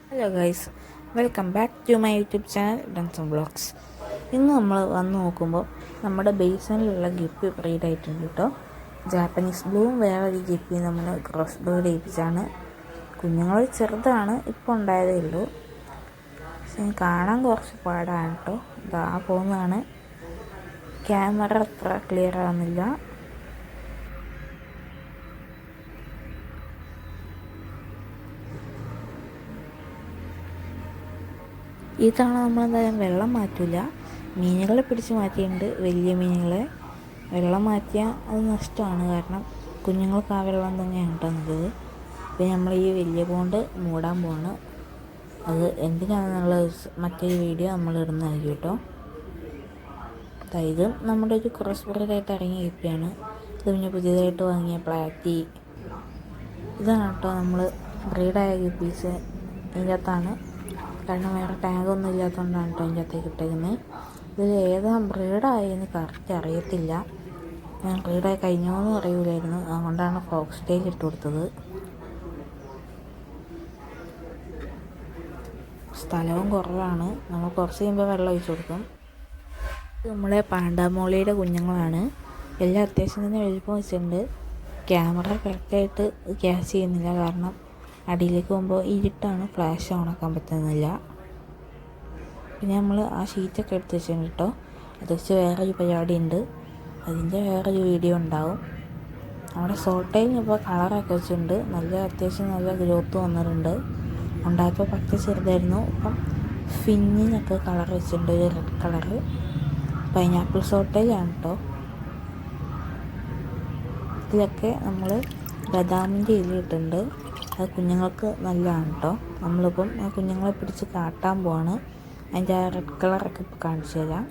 Hello guys, welcome back to my YouTube channel Danson vlogs. ഇന്ന് നമ്മൾ വന്ന് നോക്കുമ്പോൾ നമ്മുടെ ബേസിനിലുള്ള ഗപ്പി ബ്രീഡായിട്ടുണ്ട് കേട്ടോ. ജാപ്പനീസ് ബ്ലൂവും വേറൊരു ഗപ്പി നമ്മൾ ക്രോസ് ബ്രീഡ് ചെയ്യിപ്പിച്ചാണ്. കുഞ്ഞുങ്ങൾ ചെറുതാണ്, ഇപ്പോൾ ഉണ്ടായതേ ഉള്ളൂ. പക്ഷെ കാണാൻ കുറച്ച് പാടാണ് കേട്ടോ. ഇതാ പോകുന്നതാണ്. ക്യാമറ അത്ര ക്ലിയർ ആവുന്നില്ല. ഈ തവണ നമ്മളെന്തായാലും വെള്ളം മാറ്റില്ല. മീനുകളെ പിടിച്ച് മാറ്റിയിട്ടുണ്ട്, വലിയ മീനുകളെ. വെള്ളം മാറ്റിയാൽ അത് നഷ്ടമാണ്, കാരണം കുഞ്ഞുങ്ങൾക്ക് ആ വെള്ളം തന്നെയാണ് കേട്ടോ നല്ലത്. പിന്നെ നമ്മൾ ഈ വലിയ പോണ്ട് മൂടാൻ പോവാണ്. അത് എന്തിനാണെന്നുള്ള മറ്റൊരു വീഡിയോ നമ്മൾ ഇടുന്നതായിരിക്കും കേട്ടോ. അതായത് നമ്മുടെ ഒരു ക്രോസ് ബ്രീഡായിട്ട് ഇറങ്ങിയ ഗപ്പിയാണ്. ഇത് പിന്നെ പുതിയതായിട്ട് വാങ്ങിയ പ്ലാറ്റി. ഇതാണ് കേട്ടോ നമ്മൾ ബ്രീഡായ ഗപ്പീസ്. ഇതിൻ്റെ അകത്താണ്, കാരണം വേറെ ടാഗൊന്നും ഇല്ലാത്തതുകൊണ്ടാണ് കേട്ടോ അതിൻ്റെ അകത്തേക്ക് ഇട്ടേക്കുന്നത്. ഇതിൽ ഏതാ ബ്രീഡായെന്ന് കറക്റ്റ് അറിയത്തില്ല. ഞാൻ ബ്രീഡായി കഴിഞ്ഞോന്നും അറിയില്ലായിരുന്നു, അതുകൊണ്ടാണ് ഫോക്സ് ടെയിൽ ഇട്ട് കൊടുത്തത്. സ്ഥലവും കുറവാണ്, നമ്മൾ കുറച്ച് കഴിയുമ്പോൾ വെള്ളം ഒഴിച്ചു കൊടുക്കും. നമ്മളെ പാണ്ടാമോളിയുടെ കുഞ്ഞുങ്ങളാണ്. എല്ലാം അത്യാവശ്യം തന്നെ വലിപ്പം വെച്ചിട്ടുണ്ട്. ക്യാമറ കറക്റ്റായിട്ട് ക്യാച്ച് ചെയ്യുന്നില്ല, കാരണം അടിയിലേക്ക് പോകുമ്പോൾ ഇരുട്ടാണ്, ഫ്ലാഷ് ഓണാക്കാൻ പറ്റുന്നില്ല. പിന്നെ നമ്മൾ ആ ഷീറ്റൊക്കെ എടുത്ത് വെച്ചിട്ടുണ്ട് കേട്ടോ. അത് വെച്ച് വേറൊരു പരിപാടി ഉണ്ട്, അതിൻ്റെ വേറൊരു വീഡിയോ ഉണ്ടാവും. നമ്മുടെ സോട്ടയിൽ ഇപ്പോൾ കളറൊക്കെ വെച്ചിട്ടുണ്ട്. അത്യാവശ്യം നല്ല ഗ്രോത്ത് വന്നിട്ടുണ്ട്. ഉണ്ടായപ്പോൾ പച്ച ചെറുതായിരുന്നു, ഇപ്പം ഫിന്നിനൊക്കെ കളർ വെച്ചിട്ടുണ്ട്, ഒരു റെഡ് കളറ്. പൈനാപ്പിൾ സോട്ടയിലാണ് കേട്ടോ. ഇതിലൊക്കെ നമ്മൾ ബദാമിൻ്റെ ഇല ഇട്ടിട്ടുണ്ട്. അത് കുഞ്ഞുങ്ങൾക്ക് നല്ലതാണ് കേട്ടോ. നമ്മളിപ്പം ആ കുഞ്ഞുങ്ങളെ പിടിച്ച് കാട്ടാൻ പോവാണ്. അതിൻ്റെ ആ റെഡ് കളറൊക്കെ ഇപ്പോൾ കാണിച്ചു തരാം.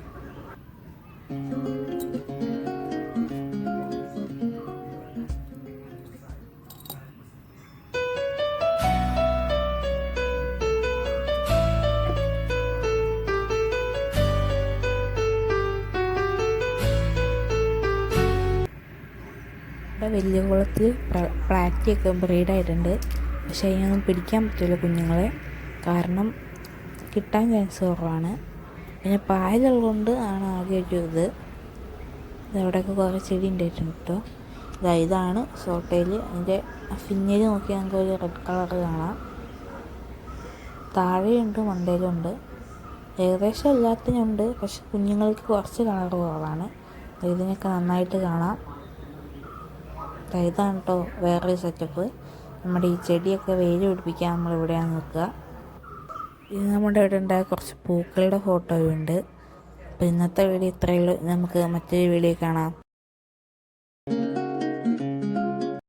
ഇവിടെ വലിയ കുളത്തിൽ പ്ലാറ്റിയൊക്കെ ബ്രീഡായിട്ടുണ്ട്. പക്ഷേ അതിനൊന്നും പിടിക്കാൻ പറ്റില്ല കുഞ്ഞുങ്ങളെ, കാരണം കിട്ടാൻ ചാൻസ് കുറവാണ്. പിന്നെ പായലുള്ളതുകൊണ്ട് ആണ് ആകെ ഒരു ഇതവിടെയൊക്കെ കുറേ ചെടി ഉണ്ടായിട്ടുണ്ട് കേട്ടോ. ഇതാണ് സോട്ടയിൽ. അതിൻ്റെ ഫിന്നയിൽ നോക്കിയാൽ നമുക്ക് ഒരു റെഡ് കളർ കാണാം. താഴെയുണ്ട്, മണ്ടയിലുണ്ട്. ഏകദേശം എല്ലാത്തിനുണ്ട്, പക്ഷെ കുഞ്ഞുങ്ങൾക്ക് കുറച്ച് കളർ കുറവാണ്. ഇതിനൊക്കെ നന്നായിട്ട് കാണാം. ഇതാണ് കേട്ടോ വേറൊരു സെറ്റപ്പ്. നമ്മുടെ ഈ ചെടിയൊക്കെ വേര് പിടിപ്പിക്കാൻ നമ്മളിവിടെയാണ് നിൽക്കുക. ഇത് നമ്മുടെ ഇവിടെ ഉണ്ടായ കുറച്ച് പൂക്കളുടെ ഫോട്ടോയുണ്ട്. അപ്പോൾ ഇന്നത്തെ വീഡിയോ ഇത്രയേ ഉള്ളൂ. നമുക്ക് മറ്റൊരു വീഡിയോ കാണാം.